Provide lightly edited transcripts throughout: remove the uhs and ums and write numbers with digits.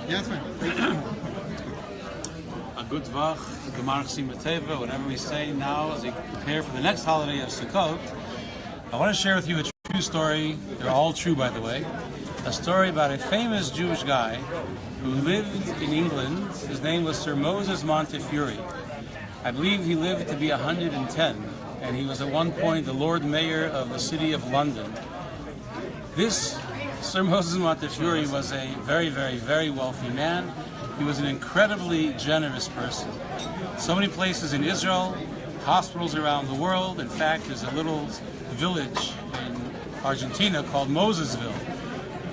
Yeah, that's fine. A good vach, Gemar Chsimateva, whatever we say now as we prepare for the next holiday of Sukkot. I want to share with you a true story. They're all true, by the way. A story about a famous Jewish guy who lived in England. His name was Sir Moses Montefiore. I believe he lived to be 110, and he was at one point the Lord Mayor of the city of London. This Sir Moses Montefiore was a very, very, very wealthy man. He was an incredibly generous person. So many places in Israel, hospitals around the world. In fact, there's a little village in Argentina called Mosesville,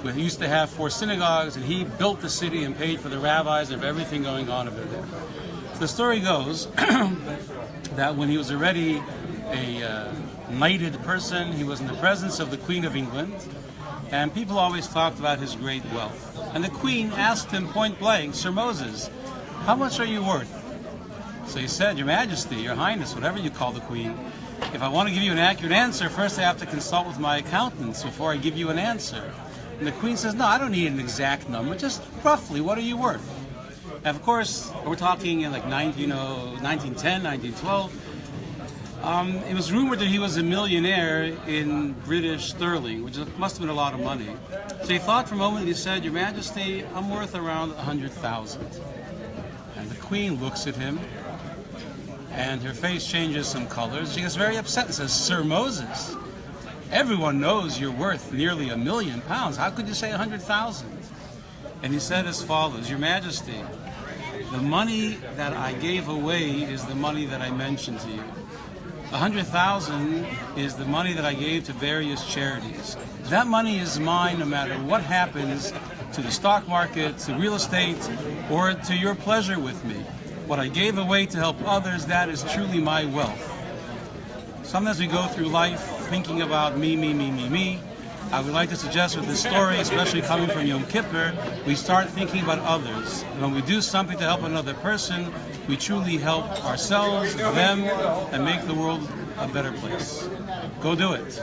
where he used to have 4 synagogues, and he built the city and paid for the rabbis of everything going on over there. So the story goes that when he was already a knighted person, he was in the presence of the Queen of England, and people always talked about his great wealth. And the Queen asked him point blank, "Sir Moses, how much are you worth?" So he said, "Your Majesty, Your Highness," whatever you call the Queen, "if I want to give you an accurate answer, first I have to consult with my accountants before I give you an answer." And the Queen says, "No, I don't need an exact number, just roughly, what are you worth?" And of course, we're talking in like 1910, 1912. It was rumored that he was a millionaire in British sterling, which must have been a lot of money. So he thought for a moment and he said, "Your Majesty, I'm worth around 100,000. And the Queen looks at him, and her face changes some colors. She gets very upset and says, "Sir Moses, everyone knows you're worth nearly £1 million. How could you say 100,000? And he said as follows, "Your Majesty, the money that I gave away is the money that I mentioned to you. 100,000 is the money that I gave to various charities. That money is mine no matter what happens to the stock market, to real estate, or to your pleasure with me. What I gave away to help others, that is truly my wealth." Sometimes we go through life thinking about me. I would like to suggest with this story, especially coming from Yom Kippur, we start thinking about others. And when we do something to help another person, we truly help ourselves, them, and make the world a better place. Go do it.